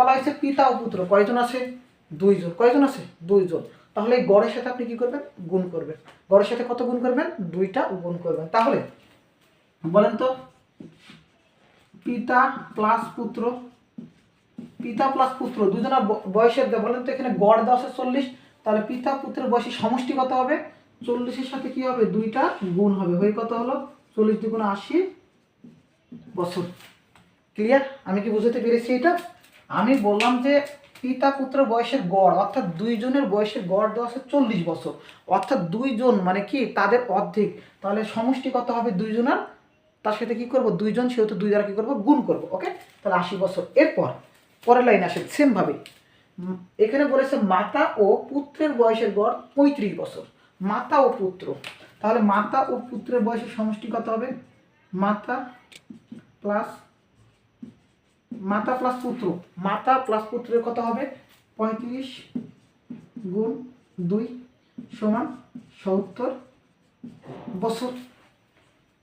বলা হয়েছে পিতা ও পুত্র কয়জন আছে? দুইজন। কয়জন আছে? দুইজন। তাহলে এই গড়ের সাথে আপনি কি করবেন? গুণ করবেন। গড়ের সাথে কত গুণ করবেন? দুইটা গুণ করবেন। তাহলে বলেন তো পিতা প্লাস পুত্র, পিতা প্লাস পুত্র দুজনের বয়সের বলেন তো এখানে গড় দেওয়া আছে 40, তাহলে পিতা পুত্রের বয়সের সমষ্টি কত হবে? 40-এর সাথে কি হবে? দুইটা গুণ হবে, হয়ে কত হলো? 40 দুগুণ 80 বছর। ক্লিয়ার? আমি কি বুঝতে পেরেছি এটা? আমি বললাম যে পিতা পুত্রের বয়সের গড় অর্থাৎ দুইজনের বয়সের গড় দেওয়া আছে 40 বছর, অর্থাৎ দুইজন মানে কি তাদের অর্ধেক, তাহলে সমষ্টি কত হবে দুইজনের? তার সাথে কি করব? দুইজন, সেহেতু দুই দ্বারা কি করব? গুণ করব। ওকে, তাহলে 80 বছর। এরপর পরের লাইন আসে সেমভাবে, এখানে বলেছে মাতা ও পুত্রের বয়সের গড় 35 বছর। মাতা ও পুত্র, তাহলে মাতা ও পুত্রের বয়সের সমষ্টি কত হবে? মাতা প্লাস পুত্র, মাতা প্লাস পুত্রের কত হবে? 35 গুণ 2 সমান 70 বছর।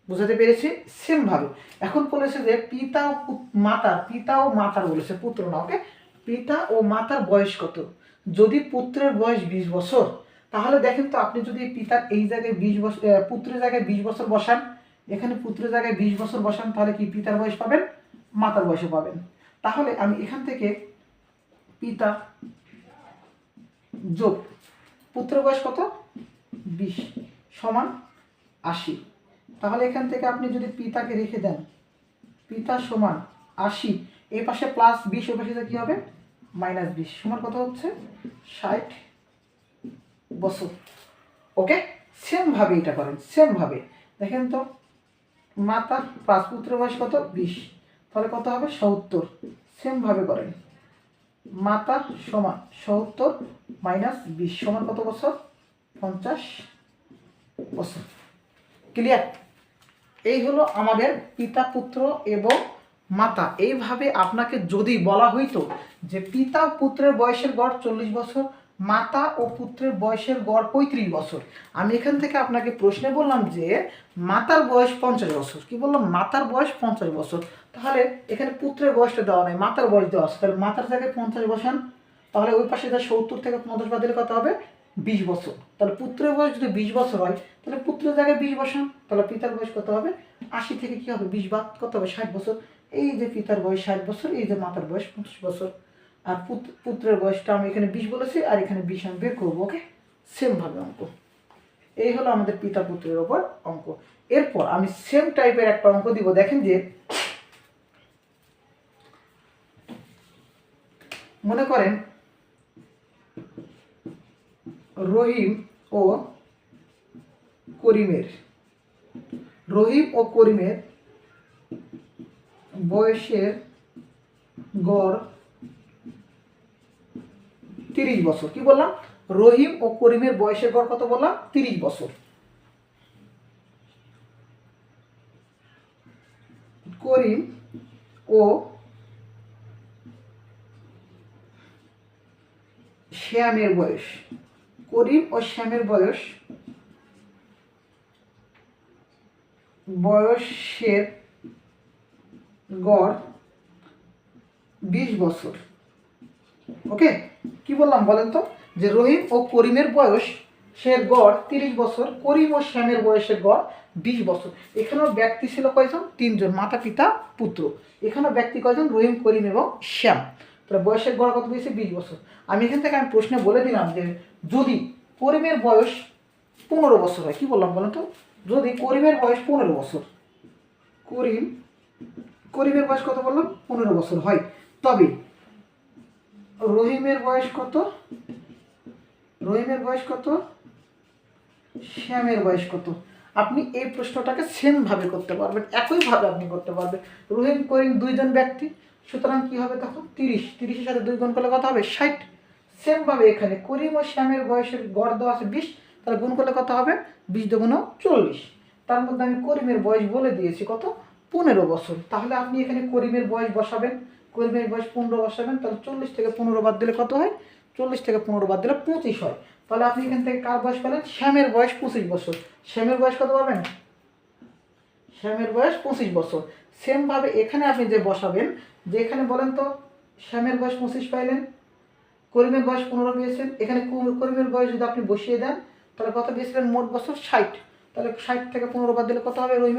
বুঝাতে পেরেছি? সেমভাবে এখন বলেছে যে পিতা ও মাতার বলেছে, পুত্র না। ওকে, পিতা ও মাতার বয়স কত? যদি পুত্রের বয়স 20 বছর, তাহলে দেখেন তো আপনি যদি পিতার এই জায়গায় 20 বছর, পুত্রের জায়গায় 20 বছর বসান, এখানে পুত্রের জায়গায় 20 বছর বসান, তাহলে কি পিতার বয়স পাবেন? মাতার বয়সও পাবেন। তাহলে আমি এখান থেকে পিতা যোগ পুত্রের বয়স কত? 20 সমান 80। তাহলে এখান থেকে আপনি যদি পিতাকে রেখে দেন, পিতা সমান 80, এই পাশে প্লাস 20, ওই পাশে কি হবে? -20 সমান কত হচ্ছে? 60 বছর। ওকে, সেমভাবে এটা করেন। সেমভাবে দেখেন তো মাতা প্লাস পুত্রের বয়স কত? 20, তাহলে কত হবে? 70। সেমভাবে করেন, মাতা সমান 70 -20 সমান কত বছর? 50 বছর। ক্লিয়ার? এই হলো আমাদের পিতা পুত্র এবং মাতা। এইভাবে আপনাকে যদি বলা হইতো যে পিতা ও পুত্রের বয়সের গড় 40 বছর, মাতা ও পুত্রের বয়সের গড় 35 বছর, আমি এখান থেকে আপনাকে প্রশ্নে বললাম যে মাতার বয়স 50 বছর, কি বললাম? মাতার বয়স 50 বছর, তাহলে এখানে পুত্রের বয়সটা দেওয়া নেই, মাতার বয়স দেওয়া আছে, তাহলে মাতার জায়গায় 50 বসান, তাহলে ওই পাশে 70 থেকে 50 বাদ দিলে কত হবে? 20 বছর। তাহলে পুত্রের বয়স যদি 20 বছর হয়, তাহলে পুত্রের জায়গায় 20 বসান, তাহলে পিতার বয়স কত হবে? 80 থেকে কি হবে? 20 বাদ কত হবে? 60 বছর। এই যে পিতার বয়স 60 বছর, এই যে মাতার বয়স 50 বছর, আর পুত্রের বয়সটা আমি এখানে 20 বলেছি, আর এখানে 20 আমি বের করবো। ওকে, সেমভাবে অঙ্ক। এই হলো আমাদের পিতা পুত্রের ওপর অঙ্ক। এরপর আমি সেম টাইপের একটা অঙ্ক দিব। দেখেন যে মনে করেন রহিম ও করিমের বয়সের গড় 30 বছর। কি বললাম? রহিম ও করিমের বয়সের গড় কত বললাম? 30 বছর। করিম ও শ্যামের বয়সের গড় 20 বছর। ওকে, কি বললাম বলেন তো? যে রহিম ও করিমের বয়সের গড় 30 বছর, করিম ও শ্যামের বয়সের গড় 20 বছর। এখানেও ব্যক্তি ছিল কয়জন? 3 জন, মাতা পিতা পুত্র। এখানেও ব্যক্তি কয়জন? রহিম, করিম এবং শ্যাম। তাহলে বয়সের গড় কত দিয়েছে? 20 বছর। আমি এখান থেকে আমি প্রশ্নে বলে দিলাম যে যদি করিমের বয়স 15 বছর হয়, কি বললাম বলেন তো? যদি করিমের বয়স 15 বছর, করিমের বয়স কত বললাম? 15 বছর হয়, তবে রহিমের বয়স কত? শ্যামের বয়স কত? আপনি এই প্রশ্নটাকে সেমভাবে করতে পারবেন, একইভাবে আপনি করতে পারবেন। রহিম করিম দুইজন ব্যক্তি, সুতরাং কি হবে তখন? 30-এর সাথে 2 গুণ করলে কত হবে? 60। সেমভাবে এখানে করিম ও শ্যামের বয়সের গড় দেওয়া আছে 20, তাহলে গুণ করলে কত হবে? 20 দুগুণ 40। তার মধ্যে আমি করিমের বয়স বলে দিয়েছি কত? 15 বছর। তাহলে আপনি এখানে করিমের বয়স বসাবেন, করিমের বয়স 15 বসাবেন, তাহলে 40 থেকে 15 বাদ দিলে কত হয়? 40 থেকে 15 বাদ দিলে 25 হয়। তাহলে আপনি এখান থেকে কার বয়স পেলেন? শ্যামের বয়স 25 বছর। শ্যামের বয়স কত পাবেন? শ্যামের বয়স 25 বছর। সেমভাবে এখানে আপনি যে বসাবেন, যে এখানে বলেন তো শ্যামের বয়স 25 পাইলেন, করিমের বয়স 15 পেয়েছেন। এখানে করিমের বয়স যদি আপনি বসিয়ে দেন তাহলে কত পেয়েছিলেন? মোট বছর 60। তাহলে 60 থেকে 15 বাদ দিলে কত হবে? রহিমের